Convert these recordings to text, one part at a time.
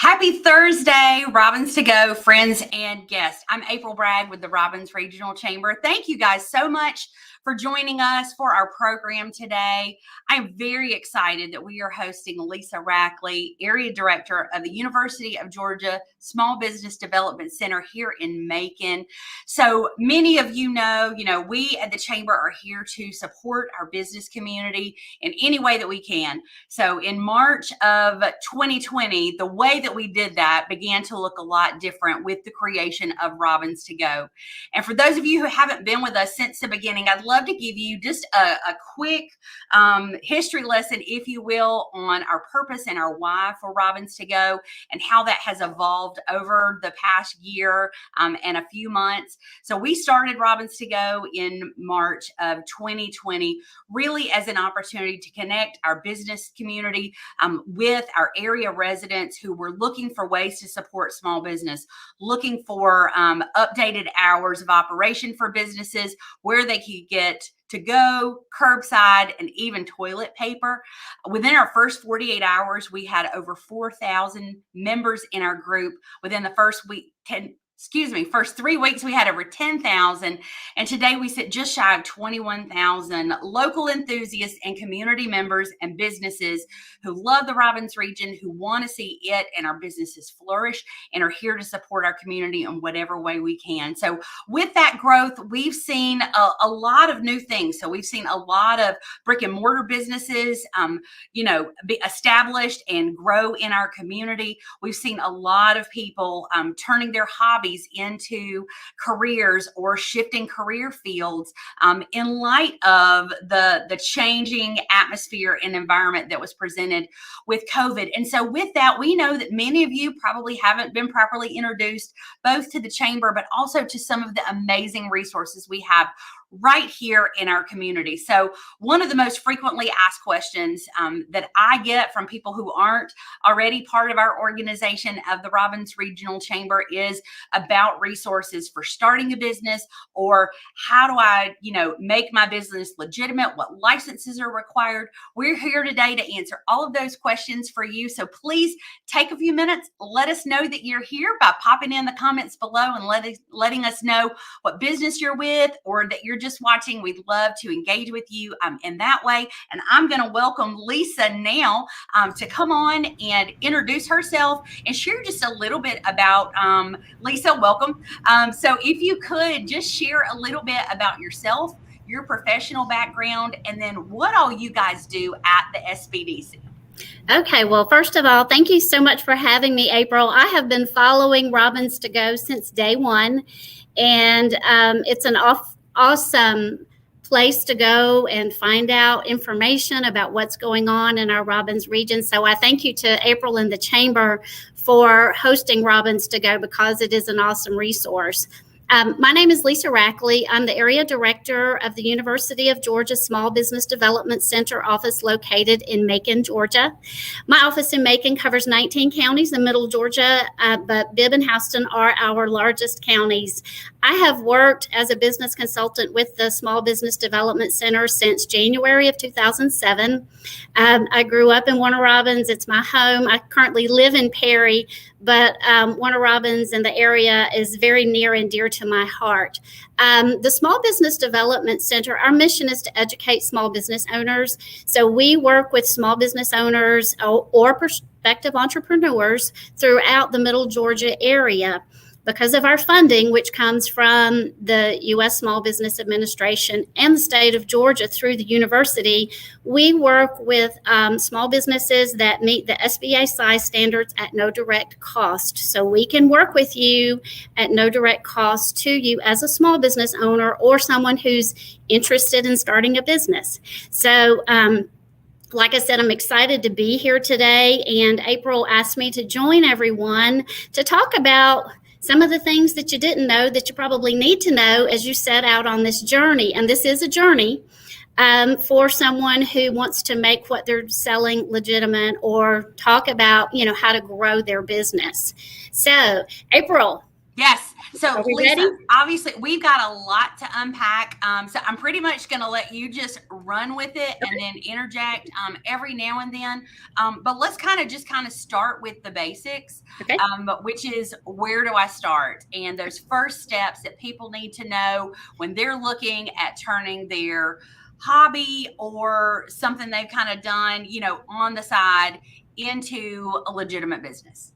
Happy Thursday, Robins to Go, friends and guests. I'm April Bragg with the Robins Regional Chamber. Thank you guys so much for joining us for our program today. I'm very excited that we are hosting Lisa Rackley, Area Director of the University of Georgia Small Business Development Center here in Macon. So many of you know, we at the Chamber are here to support our business community in any way that we can. So in March of 2020, the way that we did that began to look a lot different with the creation of Robins to Go. And for those of you who haven't been with us since the beginning, I'd love to give you just a quick history lesson, if you will, on our purpose and our why for Robins to Go and how that has evolved over the past year and a few months. So we started Robins to Go in March of 2020, really as an opportunity to connect our business community with our area residents who were looking for ways to support small business, looking for updated hours of operation for businesses, where they could get to go, curbside, and even toilet paper. Within our first 48 hours, we had over 4,000 members in our group. Within the first first 3 weeks, we had over 10,000. And today we sit just shy of 21,000 local enthusiasts and community members and businesses who love the Robins region, who want to see it and our businesses flourish and are here to support our community in whatever way we can. So with that growth, we've seen a lot of new things. So we've seen a lot of brick and mortar businesses, be established and grow in our community. We've seen a lot of people turning their hobbies into careers or shifting career fields in light of the changing atmosphere and environment that was presented with COVID. And so with that, we know that many of you probably haven't been properly introduced both to the Chamber, but also to some of the amazing resources we have right here in our community. So one of the most frequently asked questions that I get from people who aren't already part of our organization of the Robins Regional Chamber is about resources for starting a business, or how do I, make my business legitimate? What licenses are required? We're here today to answer all of those questions for you. So please take a few minutes, let us know that you're here by popping in the comments below and letting us know what business you're with or that you're just watching. We'd love to engage with you in that way. And I'm going to welcome Lisa now to come on and introduce herself and share just a little bit about Lisa. Welcome. So if you could just share a little bit about yourself, your professional background, and then what all you guys do at the SBDC. Okay, well, first of all, thank you so much for having me, April. I have been following Robins to Go since day one, and it's an awesome place to go and find out information about what's going on in our Robins region. So I thank you to April and the Chamber for hosting Robins to Go because it is an awesome resource. My name is Lisa Rackley. I'm the Area Director of the University of Georgia Small Business Development Center office located in Macon, Georgia. My office in Macon covers 19 counties in Middle Georgia, but Bibb and Houston are our largest counties. I have worked as a business consultant with the Small Business Development Center since January of 2007. I grew up in Warner Robins. It's my home. I currently live in Perry, but Warner Robins and the area is very near and dear to my heart. The Small Business Development Center, our mission is to educate small business owners. So we work with small business owners or prospective entrepreneurs throughout the Middle Georgia area. Because of our funding, which comes from the U.S. Small Business Administration and the state of Georgia through the university, we work with small businesses that meet the SBA size standards at no direct cost. So we can work with you at no direct cost to you as a small business owner or someone who's interested in starting a business. So like I said, I'm excited to be here today, and April asked me to join everyone to talk about some of the things that you didn't know that you probably need to know as you set out on this journey. And this is a journey for someone who wants to make what they're selling legitimate or talk about, how to grow their business. So, April, Yes. So, Are we Lisa, ready? obviously, we've got a lot to unpack. So, I'm pretty much going to let you just run with it and then interject every now and then. But let's kind of start with the basics, Okay. which is where do I start? And those first steps that people need to know when they're looking at turning their hobby or something they've kind of done, on the side into a legitimate business.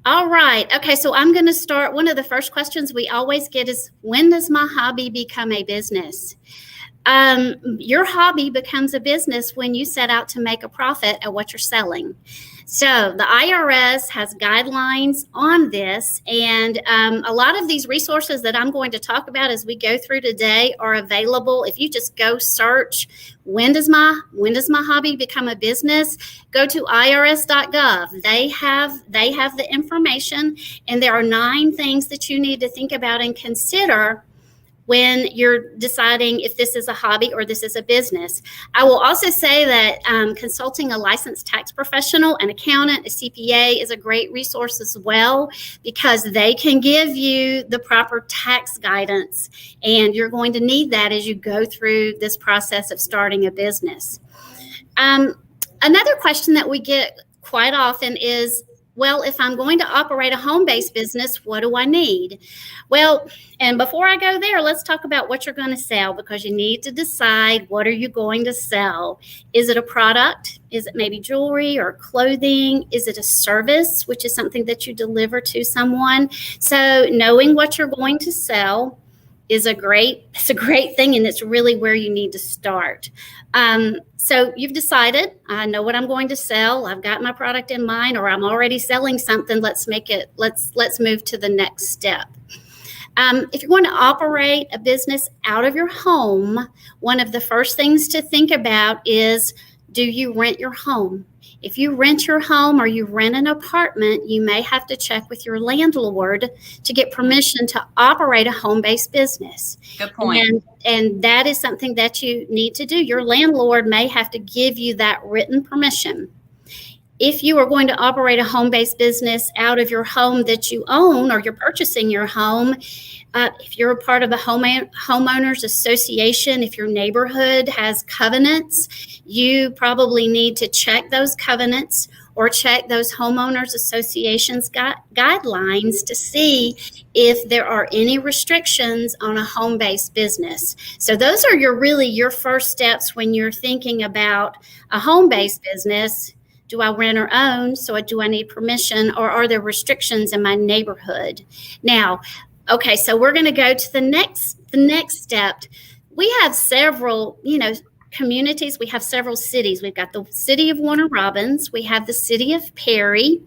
All right. Okay. So I'm going to start. One of the first questions we always get is, when does my hobby become a business? Your hobby becomes a business when you set out to make a profit at what you're selling. So the IRS has guidelines on this, and a lot of these resources that I'm going to talk about as we go through today are available. If you just go search, when does my hobby become a business? Go to irs.gov. They have the information, and there are 9 things that you need to think about and consider when you're deciding if this is a hobby or this is a business. I will also say that consulting a licensed tax professional, an accountant, a CPA is a great resource as well, because they can give you the proper tax guidance, and you're going to need that as you go through this process of starting a business. Another question that we get quite often is, well, if I'm going to operate a home-based business, what do I need? Well, and before I go there, let's talk about what you're going to sell, because you need to decide, what are you going to sell? Is it a product? Is it maybe jewelry or clothing? Is it a service, which is something that you deliver to someone? So knowing what you're going to sell is a great thing, and it's really where you need to start. So you've decided, I know what I'm going to sell. I've got my product in mind, or I'm already selling something. Let's move to the next step. If you're going to operate a business out of your home, one of the first things to think about is, do you rent your home? If you rent your home or you rent an apartment, you may have to check with your landlord to get permission to operate a home-based business. Good point. And that is something that you need to do. Your landlord may have to give you that written permission. If you are going to operate a home-based business out of your home that you own, or you're purchasing your home, if you're a part of a homeowners association, if your neighborhood has covenants, you probably need to check those covenants or check those homeowners associations guidelines to see if there are any restrictions on a home-based business. So those are your first steps when you're thinking about a home-based business. Do I rent or own? So do I need permission, or are there restrictions in my neighborhood? Now, okay, so we're going to go to the next step. We have several, communities. We have several cities. We've got the city of Warner Robins. We have the city of Perry.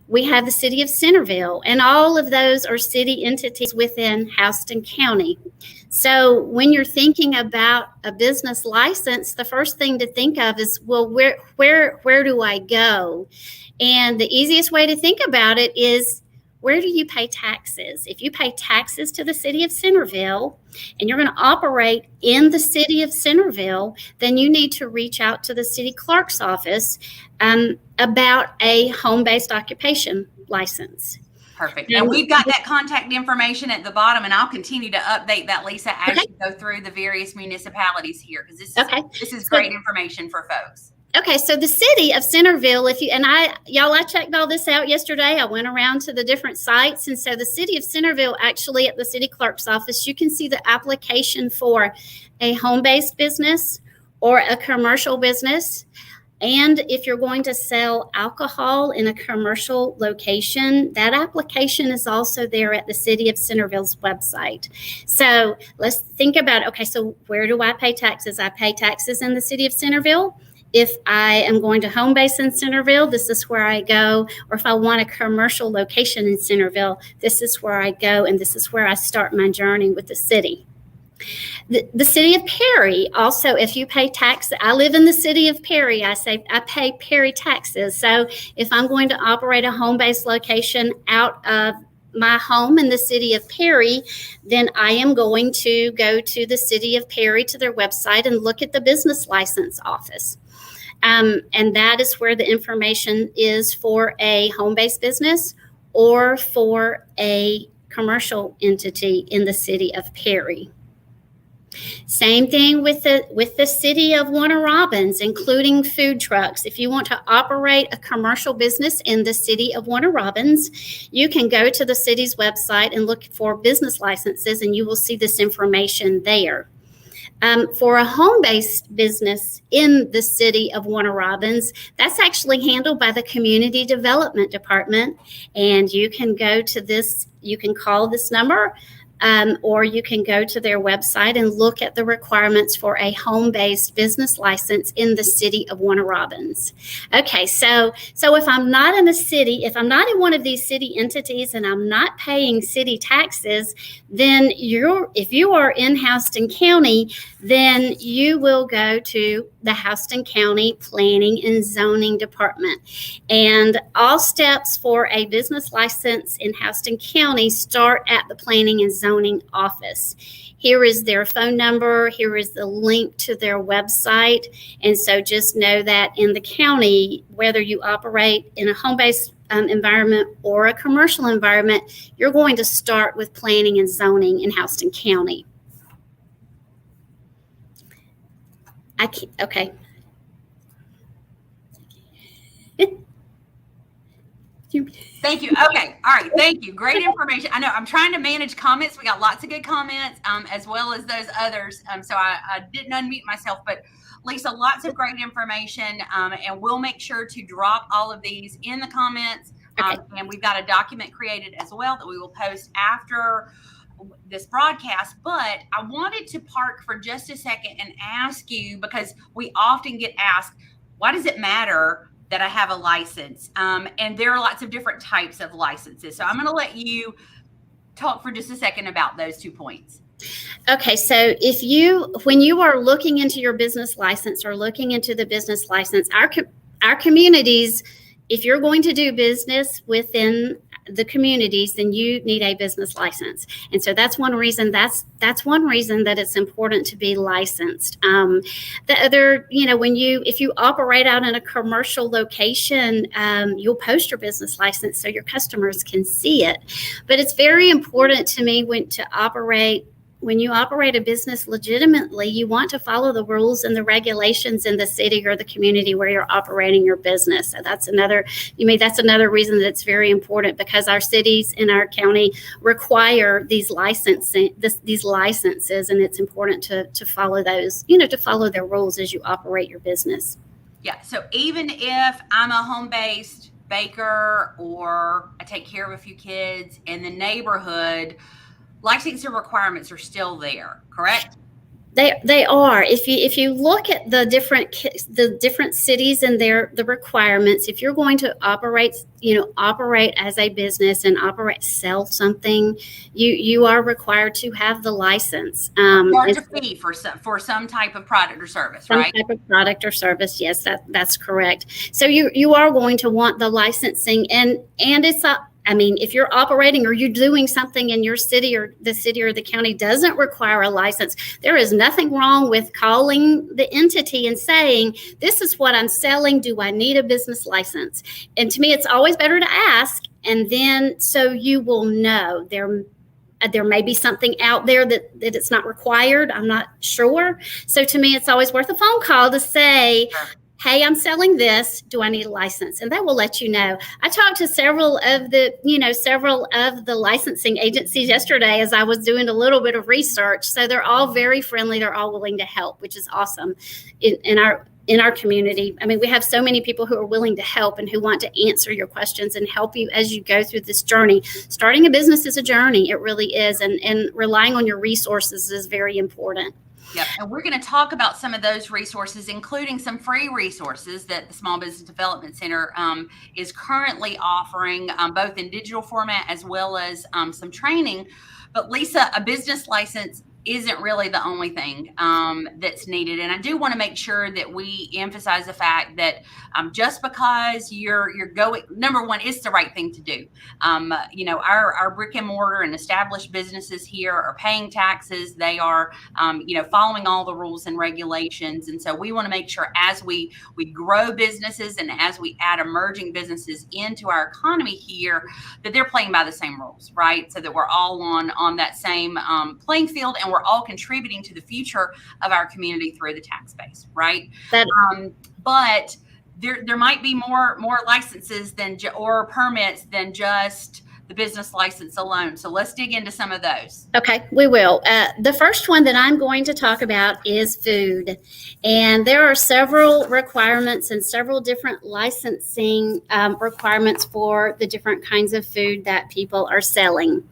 We have the city of Centerville, and all of those are city entities within Houston County. So when you're thinking about a business license, the first thing to think of is, well, where do I go? And the easiest way to think about it is, where do you pay taxes? If you pay taxes to the city of Centerville and you're going to operate in the city of Centerville, then you need to reach out to the city clerk's office about a home-based occupation license. Perfect. And we've got that contact information at the bottom, and I'll continue to update that, Lisa, as you go through the various municipalities here, because this is great information for folks. Okay, so the city of Centerville, I checked all this out yesterday. I went around to the different sites, and so the city of Centerville, actually at the city clerk's office, you can see the application for a home-based business or a commercial business. And if you're going to sell alcohol in a commercial location, that application is also there at the city of Centerville's website. So let's think about, okay, so where do I pay taxes? I pay taxes in the city of Centerville. If I am going to home base in Centerville, this is where I go. Or if I want a commercial location in Centerville, this is where I go, and this is where I start my journey with the city. The city of Perry, also, if you pay tax, I live in the city of Perry, I pay Perry taxes. So if I'm going to operate a home-based location out of my home in the city of Perry, then I am going to go to the city of Perry, to their website, and look at the business license office. And that is where the information is for a home-based business or for a commercial entity in the city of Perry. Same thing with the city of Warner Robins, including food trucks. If you want to operate a commercial business in the city of Warner Robins, you can go to the city's website and look for business licenses, and you will see this information there. For a home-based business in the city of Warner Robins, that's actually handled by the Community Development Department, and you can go to this, you can call this number, or you can go to their website and look at the requirements for a home-based business license in the city of Warner Robins. Okay, so if I'm not in a city, if I'm not in one of these city entities and I'm not paying city taxes, then if you are in Houston County, then you will go to the Houston County Planning and Zoning Department. And all steps for a business license in Houston County start at the Planning and Zoning office. Here is their phone number. Here is the link to their website. And so just know that in the county, whether you operate in a home-based environment or a commercial environment, you're going to start with planning and zoning in Houston County. Okay. Thank you. Okay. All right. Thank you. Great information. I know I'm trying to manage comments. We got lots of good comments, as well as those others. So I didn't unmute myself, but Lisa, lots of great information. And we'll make sure to drop all of these in the comments. Okay. And we've got a document created as well that we will post after this broadcast. But I wanted to park for just a second and ask you, because we often get asked, why does it matter that I have a license? And there are lots of different types of licenses. So I'm going to let you talk for just a second about those 2 points. Okay, so when you are looking into your business license or looking into the business license, our communities, if you're going to do business within the communities, then you need a business license. And so that's one reason that's one reason that it's important to be licensed. The other, if you operate out in a commercial location, you'll post your business license so your customers can see it. But it's very important to me when you operate a business legitimately, you want to follow the rules and the regulations in the city or the community where you're operating your business. So that's another reason that it's very important, because our cities in our county require these licenses, and it's important to follow those, to follow their rules as you operate your business. Yeah. So even if I'm a home-based baker or I take care of a few kids in the neighborhood, licensing requirements are still there, correct? They are. If you look at the different cities and the requirements, if you're going to operate as a business and sell something, you are required to have the license. Charge a fee for some type of product or service, right? Some type of product or service. Yes, that's correct. So you are going to want the licensing, and it's if you're operating or you're doing something in your city or the county doesn't require a license, there is nothing wrong with calling the entity and saying, this is what I'm selling. Do I need a business license? And to me, it's always better to ask. And then so you will know there may be something out there that it's not required. I'm not sure. So to me, it's always worth a phone call to say, hey, I'm selling this. Do I need a license? And that will let you know. I talked to several of the licensing agencies yesterday as I was doing a little bit of research. So they're all very friendly. They're all willing to help, which is awesome in our community. We have so many people who are willing to help and who want to answer your questions and help you as you go through this journey. Starting a business is a journey. It really is. And relying on your resources is very important. Yep. And we're going to talk about some of those resources, including some free resources that the Small Business Development Center is currently offering, both in digital format as well as some training. But Lisa, a business license isn't really the only thing that's needed. And I do want to make sure that we emphasize the fact that just because you're going, number one, it's the right thing to do. Our brick and mortar and established businesses here are paying taxes. They are, following all the rules and regulations. And so we want to make sure as we grow businesses and as we add emerging businesses into our economy here, that they're playing by the same rules, right? So that we're all on that same playing field, and we're all contributing to the future of our community through the tax base, right? But there might be more licenses or permits than just the business license alone. So let's dig into some of those. Okay, we will. The first one that I'm going to talk about is food. And there are several requirements and several different licensing requirements for the different kinds of food that people are selling.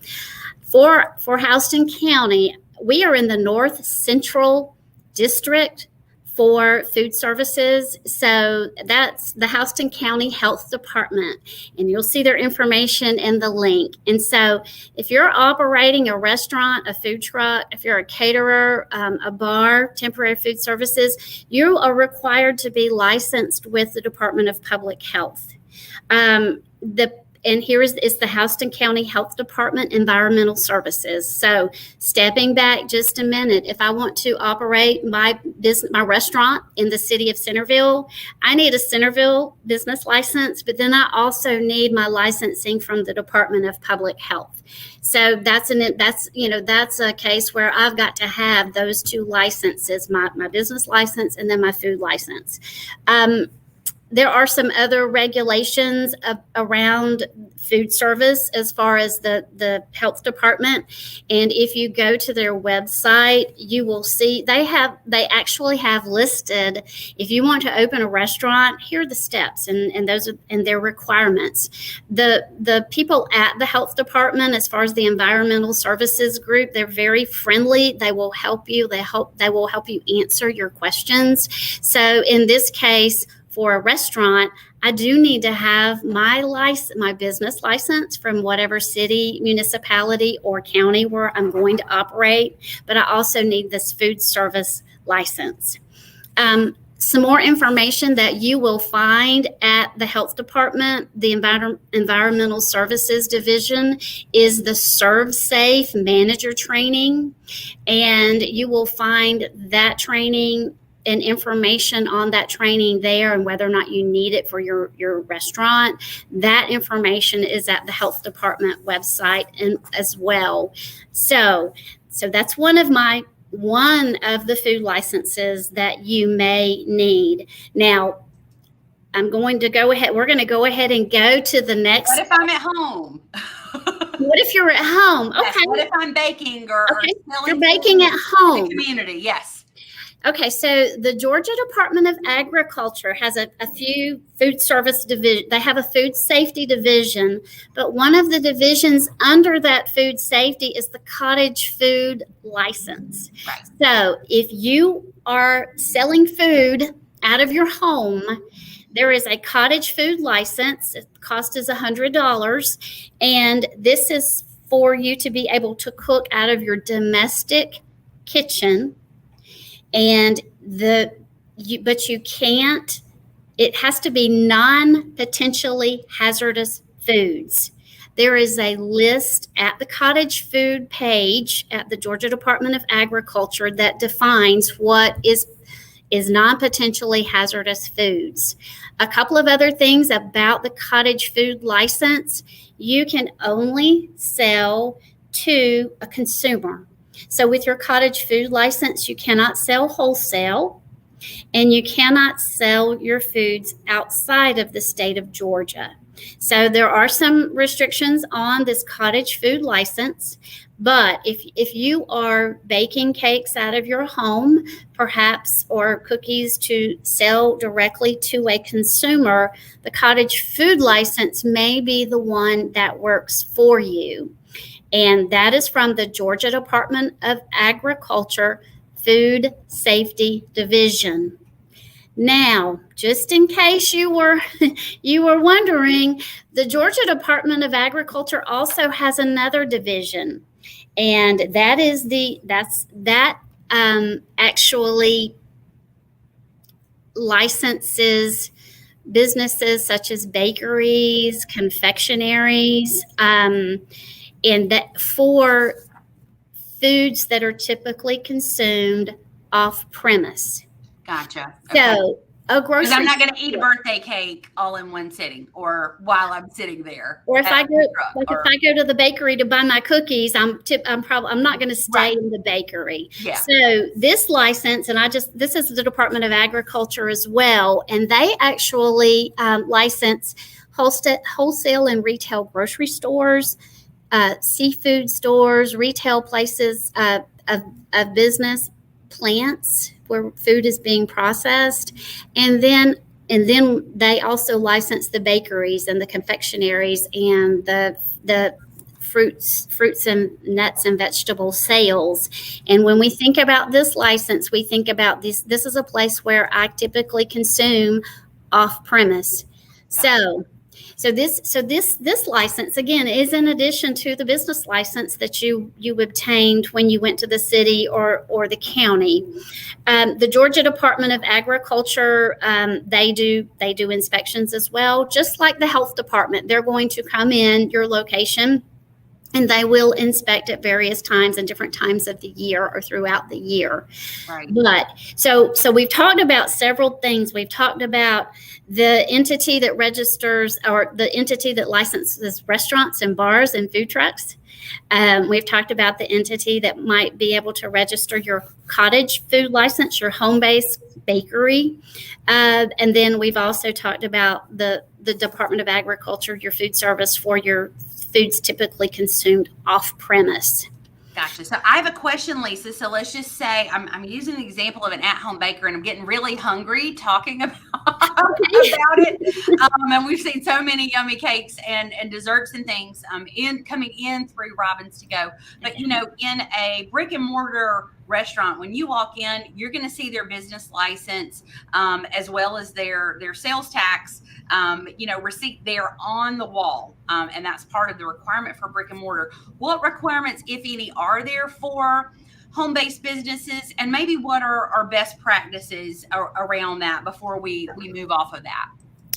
For Houston County, we are in the North Central District for food services. So that's the Houston County Health Department, and you'll see their information in the link. And so if you're operating a restaurant, a food truck, if you're a caterer, a bar, temporary food services, you are required to be licensed with the Department of Public Health. And here is the Houston County Health Department Environmental Services. So stepping back just a minute, if I want to operate my restaurant in the city of Centerville, I need a Centerville business license, but then I also need my licensing from the Department of Public Health. So that's a case where I've got to have those two licenses, my business license and then my food license. There are some other regulations around food service as far as the health department. And if you go to their website, you will see they actually have listed, if you want to open a restaurant, here are the steps and those are and their requirements. The people at the health department, as far as the environmental services group, they're very friendly. They will help you. They will help you answer your questions. So in this case, for a restaurant, I do need to have my business license from whatever city, municipality, or county where I'm going to operate, but I also need this food service license. Some more information that you will find at the health department, the environmental services division, is the Serve Safe manager training, and you will find that training and information on that training there, and whether or not you need it for your restaurant. That information is at the health department website and as well. So that's one of the food licenses that you may need. Now, we're going to go ahead and go to the next. What if I'm at home? What if you're at home? Okay. Yes, what if I'm baking or you're baking at home? In the community, yes. Okay, so the Georgia Department of Agriculture has a few food service division. They have a food safety division, but one of the divisions under that food safety is the cottage food license. Right. So if you are selling food out of your home, there is a cottage food license. The cost is $100, and this is for you to be able to cook out of your domestic kitchen. And but you can't, it has to be non-potentially hazardous foods. There is a list at the cottage food page at the Georgia Department of Agriculture that defines what is non-potentially hazardous foods. A couple of other things about the cottage food license: you can only sell to a consumer. So with your cottage food license, you cannot sell wholesale, and you cannot sell your foods outside of the state of Georgia. So there are some restrictions on this cottage food license, but if you are baking cakes out of your home, perhaps, or cookies to sell directly to a consumer, the cottage food license may be the one that works for you. And that is from the Georgia Department of Agriculture Food Safety Division. Now, just in case you were wondering, the Georgia Department of Agriculture also has another division, And that actually licenses businesses such as bakeries, confectionaries, and that for foods that are typically consumed off premise. Gotcha. Okay. So a grocery. Because I'm not going to eat a birthday cake all in one sitting, or while I'm sitting there. Or if I go, if I go to the bakery to buy my cookies, I'm not going to stay in the bakery. Yeah. So this license, and this is the Department of Agriculture as well, and they actually license wholesale and retail grocery stores, seafood stores, retail places of business, plants where food is being processed, and then they also license the bakeries and the confectionaries and the fruits and nuts and vegetable sales. And when we think about this license, we think about this is a place where I typically consume off premise. So this license, again, is in addition to the business license that you obtained when you went to the city or the county. The Georgia Department of Agriculture, they do inspections as well, just like the health department. They're going to come in your location, and they will inspect at various times and different times of the year or throughout the year. Right. But so we've talked about several things. We've talked about the entity that registers, or the entity that licenses restaurants and bars and food trucks. We've talked about the entity that might be able to register your cottage food license, your home-based bakery. And then we've also talked about the Department of Agriculture, your food service for your foods typically consumed off premise. Gotcha. So I have a question, Lisa. So let's just say I'm using the example of an at-home baker, and I'm getting really hungry talking about it. And we've seen so many yummy cakes and desserts and things coming in through Robins to Go. But in a brick and mortar restaurant, when you walk in, you're going to see their business license as well as their sales tax receipt there on the wall. And that's part of the requirement for brick and mortar. What requirements, if any, are there for home-based businesses, and maybe what are our best practices around that before we move off of that?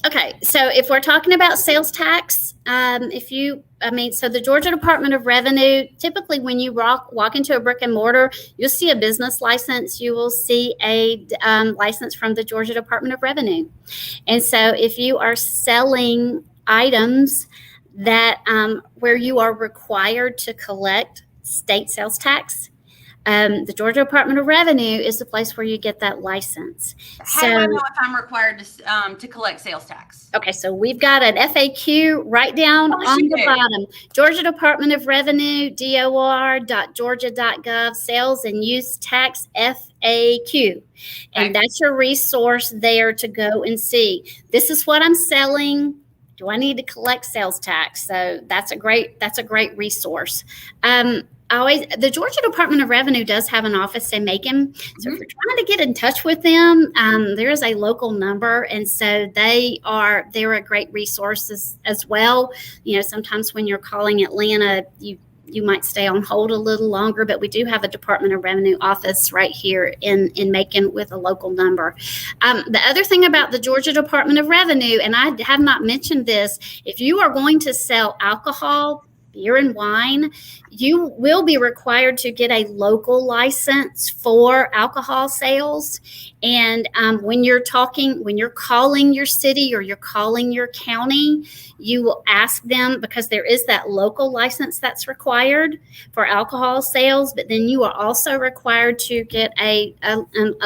Okay, so if we're talking about sales tax, so the Georgia Department of Revenue, typically when you walk into a brick and mortar, you'll see a business license, you will see a license from the Georgia Department of Revenue. And so if you are selling items that where you are required to collect state sales tax, the Georgia Department of Revenue is the place where you get that license. How do I know if I'm required to collect sales tax? Okay, so we've got an FAQ right down on the bottom. Georgia Department of Revenue, DOR.georgia.gov, Sales and Use Tax FAQ. And that's your resource there to go and see. This is what I'm selling. Do I need to collect sales tax? So that's a great resource. The Georgia Department of Revenue does have an office in Macon. So if you're trying to get in touch with them, there is a local number. And so they're a great resource as well. Sometimes when you're calling Atlanta, you might stay on hold a little longer, but we do have a Department of Revenue office right here in Macon with a local number. The other thing about the Georgia Department of Revenue, and I have not mentioned this, if you are going to sell alcohol, beer and wine, you will be required to get a local license for alcohol sales. And when you're calling your city or you're calling your county, you will ask them, because there is that local license that's required for alcohol sales, but then you are also required to get a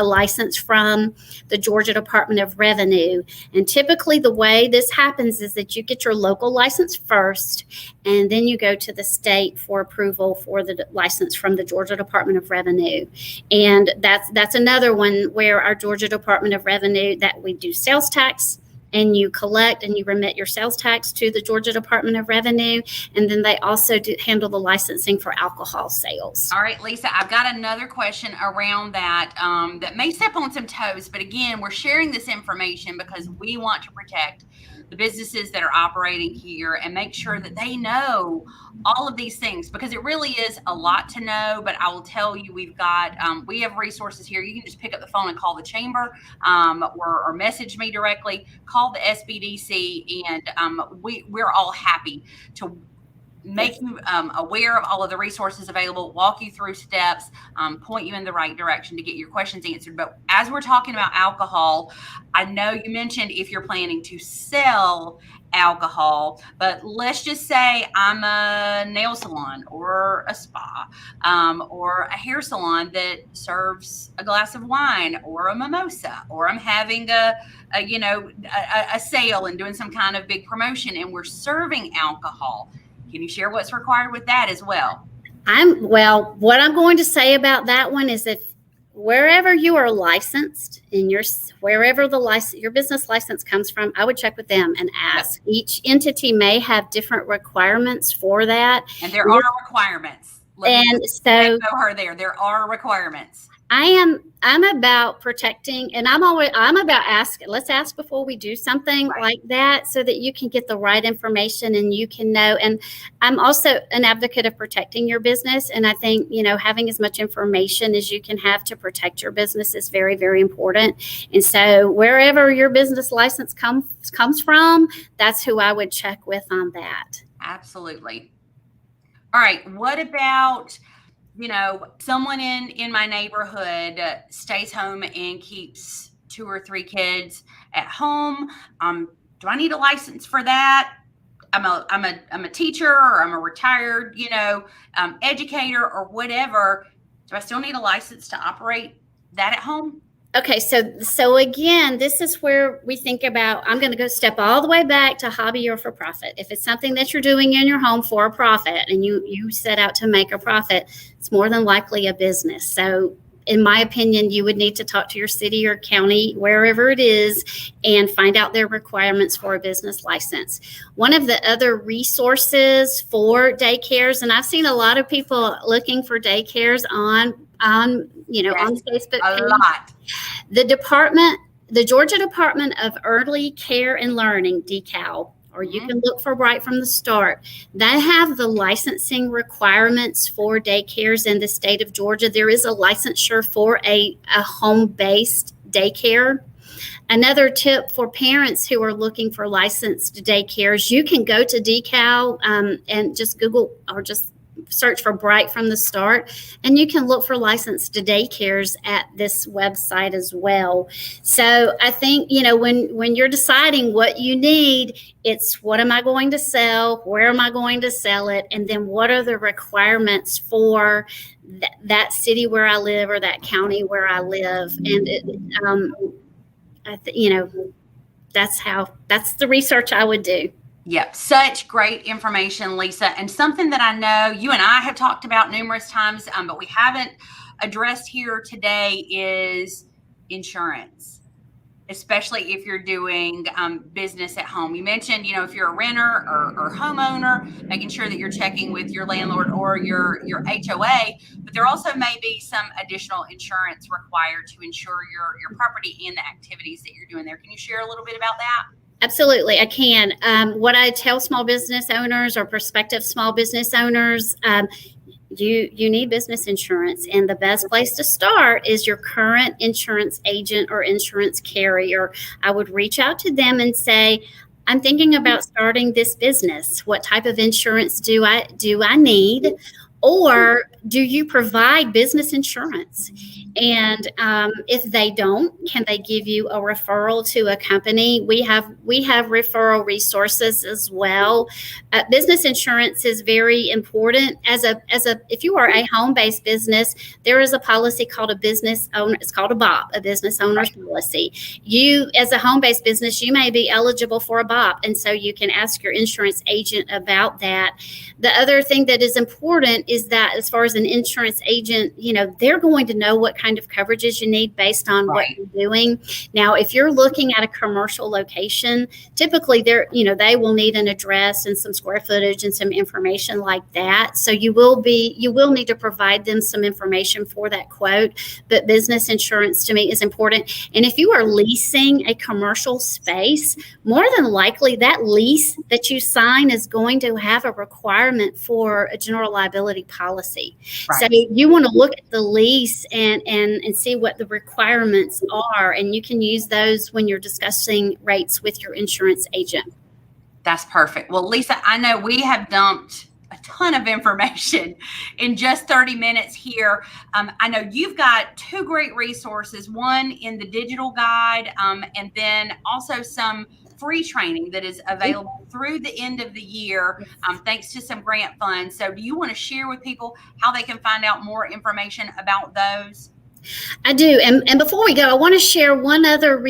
license from the Georgia Department of Revenue. And typically the way this happens is that you get your local license first, and then you go to the state for approval for the license from the Georgia Department of Revenue. And that's another one where our Georgia Department of Revenue, that we do sales tax, and you collect and you remit your sales tax to the Georgia Department of Revenue. And then they also handle the licensing for alcohol sales. All right, Lisa, I've got another question around that that may step on some toes. But again, we're sharing this information because we want to protect the businesses that are operating here and make sure that they know all of these things, because it really is a lot to know. But I will tell you, we have resources here. You can just pick up the phone and call the chamber, or message me directly, call the SBDC, and we're all happy to make you aware of all of the resources available, walk you through steps, point you in the right direction to get your questions answered. But as we're talking about alcohol, I know you mentioned if you're planning to sell alcohol, but let's just say I'm a nail salon or a spa, or a hair salon that serves a glass of wine or a mimosa, or I'm having a sale and doing some kind of big promotion and we're serving alcohol. Can you share what's required with that as well? What I'm going to say about that one is if wherever you are licensed wherever your business license comes from, I would check with them and ask. Yep. Each entity may have different requirements for that. And there are requirements. There are requirements. I'm about protecting, and I'm about asking. Let's ask before we do something like that, so that you can get the right information and you can know. And I'm also an advocate of protecting your business. And I think, having as much information as you can have to protect your business is very, very important. And so wherever your business license comes from, that's who I would check with on that. Absolutely. All right. What about, someone in my neighborhood stays home and keeps 2 or 3 kids at home? Do I need a license for that? I'm a teacher, or I'm a retired, educator or whatever. Do I still need a license to operate that at home? Okay, so again, this is where we think about, I'm going to go step all the way back to hobby or for profit. If it's something that you're doing in your home for a profit and you set out to make a profit, it's more than likely a business. So in my opinion, you would need to talk to your city or county, wherever it is, and find out their requirements for a business license. One of the other resources for daycares, and I've seen a lot of people looking for daycares on Facebook page. A lot. The Georgia Department of Early Care and Learning, DECAL, or you can look for right from the start. They have the licensing requirements for daycares in the state of Georgia. There is a licensure for a home-based daycare. Another tip for parents who are looking for licensed daycares, you can go to DECAL and just Google or just search for Bright from the Start, and you can look for licensed daycares at this website as well. So I think, when you're deciding what you need, it's what am I going to sell? Where am I going to sell it? And then what are the requirements for that city where I live or that county where I live? And that's the research I would do. Yep. Such great information, Lisa. And something that I know you and I have talked about numerous times, but we haven't addressed here today is insurance, especially if you're doing business at home. You mentioned, if you're a renter or homeowner, making sure that you're checking with your landlord or your HOA, but there also may be some additional insurance required to insure your property and the activities that you're doing there. Can you share a little bit about that? Absolutely, I can. What I tell small business owners or prospective small business owners, you need business insurance, and the best place to start is your current insurance agent or insurance carrier. I would reach out to them and say, I'm thinking about starting this business. What type of insurance do I need? Or do you provide business insurance? And if they don't, can they give you a referral to a company? We have referral resources as well. Business insurance is very important. If you are a home-based business, there is a policy called a business owner. It's called a BOP, a business owner's policy. You, as a home-based business, you may be eligible for a BOP, and so you can ask your insurance agent about that. The other thing that is important is that as far as an insurance agent, they're going to know what kind of coverages you need based on what Right. you're doing. Now, if you're looking at a commercial location, typically they will need an address and some square footage and some information like that. So you will need to provide them some information for that quote. But business insurance to me is important. And if you are leasing a commercial space, more than likely that lease that you sign is going to have a requirement for a general liability policy. Right. So you want to look at the lease and see what the requirements are, and you can use those when you're discussing rates with your insurance agent. That's perfect. Well, Lisa, I know we have dumped a ton of information in just 30 minutes here. I know you've got two great resources, one in the digital guide, and then also some free training that is available through the end of the year, thanks to some grant funds. So do you want to share with people how they can find out more information about those? I do, and before we go, I want to share one other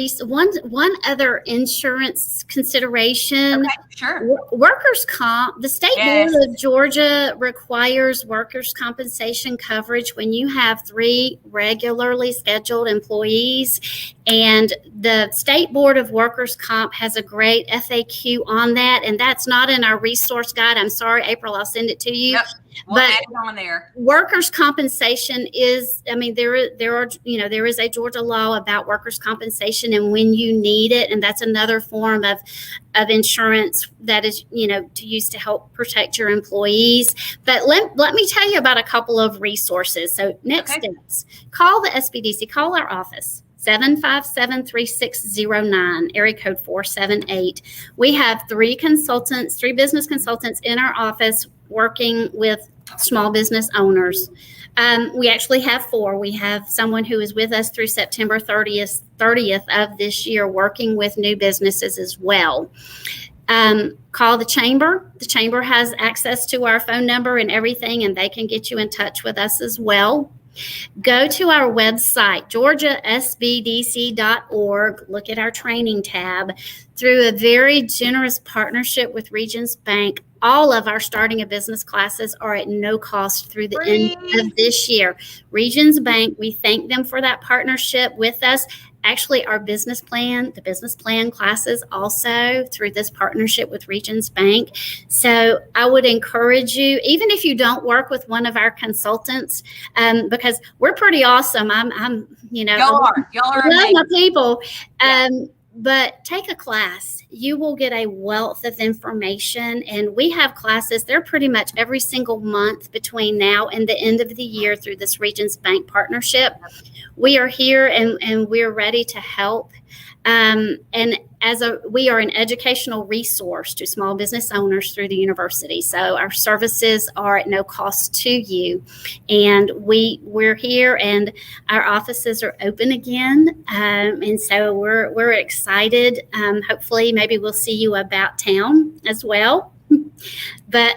other insurance consideration. Okay, sure. Workers' comp. The State Yes. Board of Georgia requires workers' compensation coverage when you have 3 regularly scheduled employees, and the State Board of Workers' Comp has a great FAQ on that, and that's not in our resource guide. I'm sorry, April, I'll send it to you. Yep. We'll add it on there. Workers' compensation is, there is a Georgia law about workers' compensation and when you need it, and that's another form of insurance that is, to use to help protect your employees. But let me tell you about a couple of resources. So next steps, call the SBDC, call our office. 757-3609, area code 478. We have 3 business consultants in our office working with small business owners. We actually have 4. We have someone who is with us through September 30th of this year, working with new businesses as well. Call the chamber. The chamber has access to our phone number and everything, and they can get you in touch with us as well. Go to our website, georgiasbdc.org. Look at our training tab. Through a very generous partnership with Regions Bank, all of our starting a business classes are at no cost through the end of this year. Regions Bank, we thank them for that partnership with us. Actually, the business plan classes also through this partnership with Regions Bank. So I would encourage you, even if you don't work with one of our consultants, because we're pretty awesome. Y'all are amazing. My people. But take a class. You will get a wealth of information, and we have classes. They're pretty much every single month between now and the end of the year through this Regions Bank partnership. We are here and we're ready to help. And we are an educational resource to small business owners through the university. So our services are at no cost to you. And we're here, and our offices are open again. And so we're excited. Hopefully maybe we'll see you about town as well. But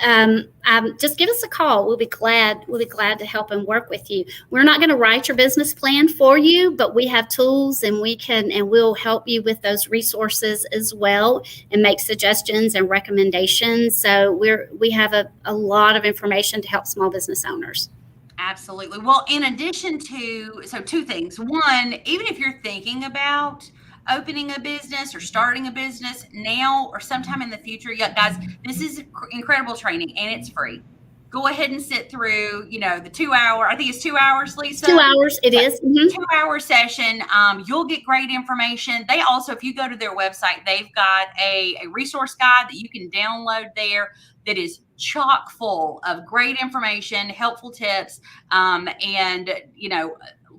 just give us a call. We'll be glad to help and work with you. We're not going to write your business plan for you, but we have tools, and we'll help you with those resources as well, and make suggestions and recommendations. So we have a lot of information to help small business owners. Absolutely. Well, in addition to, 2 things. One, even if you're thinking about opening a business or starting a business now or sometime in the future, guys, this is incredible training, and it's free. Go ahead and sit through, the 2-hour, I think it's 2 hours, Lisa. 2 hours, it is. 2-hour session. You'll get great information. They also, if you go to their website, they've got a resource guide that you can download there that is chock full of great information, helpful tips, and,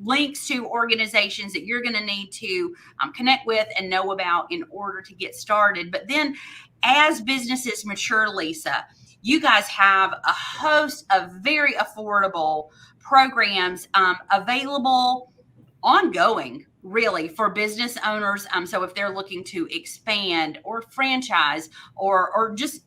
links to organizations that you're going to need to connect with and know about in order to get started. But then as businesses mature, Lisa, you guys have a host of very affordable programs available ongoing, really, for business owners. So if they're looking to expand or franchise or just,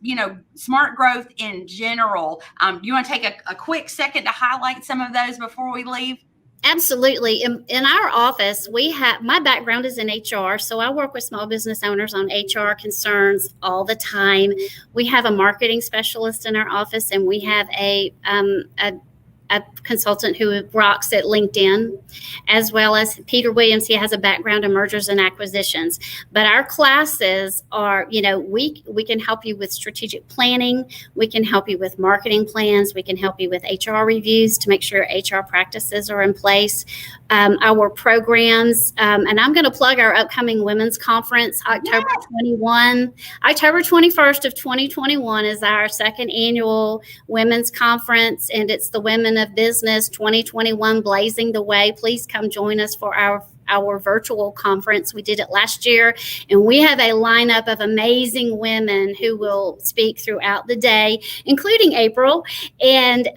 smart growth in general, you want to take a quick second to highlight some of those before we leave? Absolutely. In our office, my background is in HR, so I work with small business owners on HR concerns all the time. We have a marketing specialist in our office, and we have a consultant who rocks at LinkedIn, as well as Peter Williams. He has a background in mergers and acquisitions. But our classes are, we can help you with strategic planning. We can help you with marketing plans. We can help you with HR reviews to make sure HR practices are in place. Our programs, and I'm going to plug our upcoming women's conference, October 21st of 2021 is our second annual women's conference, and it's the Women of Business 2021 Blazing the Way. Please come join us for our virtual conference. We did it last year, and we have a lineup of amazing women who will speak throughout the day, including April, and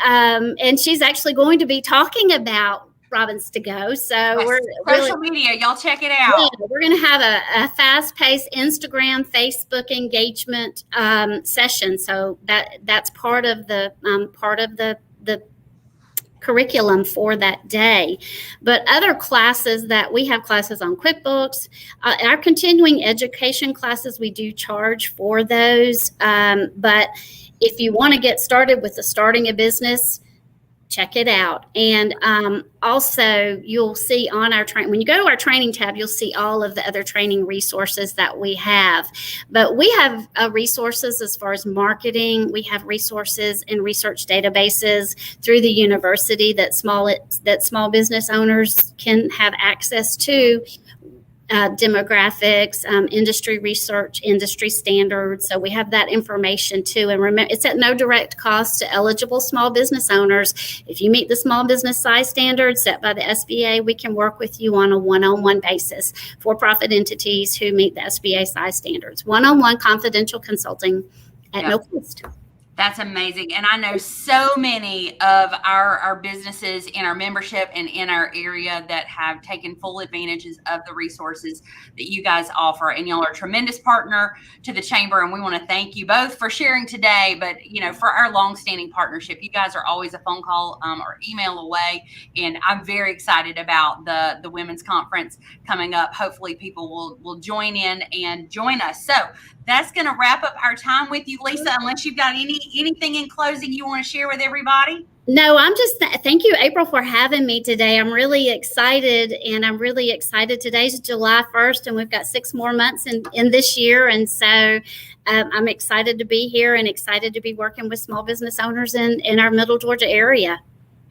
she's actually going to be talking about Robins to Go. So yes, we're social media, y'all check it out. Yeah, we're going to have a fast-paced Instagram, Facebook engagement session. So that's part of the curriculum for that day. But other classes that we have, classes on QuickBooks, our continuing education classes, we do charge for those. But if you want to get started with starting a business, check it out. And also, you'll see on our when you go to our training tab, you'll see all of the other training resources that we have. But we have resources as far as marketing. We have resources and research databases through the university that small business owners can have access to. Demographics, industry research, industry standards. So we have that information too. And remember, it's at no direct cost to eligible small business owners. If you meet the small business size standards set by the SBA, we can work with you on a one-on-one basis. For-profit entities who meet the SBA size standards. One-on-one confidential consulting at no cost. That's amazing. And I know so many of our businesses in our membership and in our area that have taken full advantages of the resources that you guys offer. And y'all are a tremendous partner to the Chamber. And we want to thank you both for sharing today. But, for our longstanding partnership, you guys are always a phone call or email away. And I'm very excited about the Women's Conference coming up. Hopefully people will join in and join us. So that's going to wrap up our time with you, Lisa, unless you've got anything in closing you want to share with everybody. No, I'm just thank you, April, for having me today. I'm really excited, and I'm really excited. Today's July 1st, and we've got 6 more months in this year. And so I'm excited to be here and excited to be working with small business owners in our Middle Georgia area.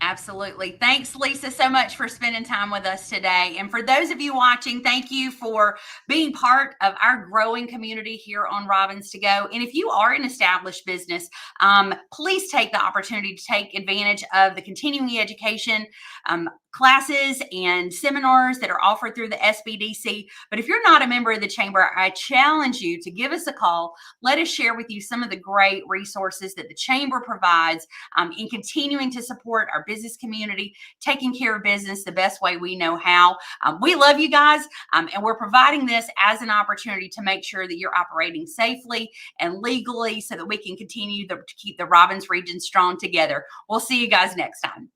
Absolutely. Thanks, Lisa, so much for spending time with us today. And for those of you watching, thank you for being part of our growing community here on Robins to Go. And if you are an established business, please take the opportunity to take advantage of the continuing education classes and seminars that are offered through the SBDC. But if you're not a member of the Chamber, I challenge you to give us a call. Let us share with you some of the great resources that the Chamber provides in continuing to support our business community, taking care of business the best way we know how. We love you guys, and we're providing this as an opportunity to make sure that you're operating safely and legally so that we can continue to keep the Robins region strong together. We'll see you guys next time.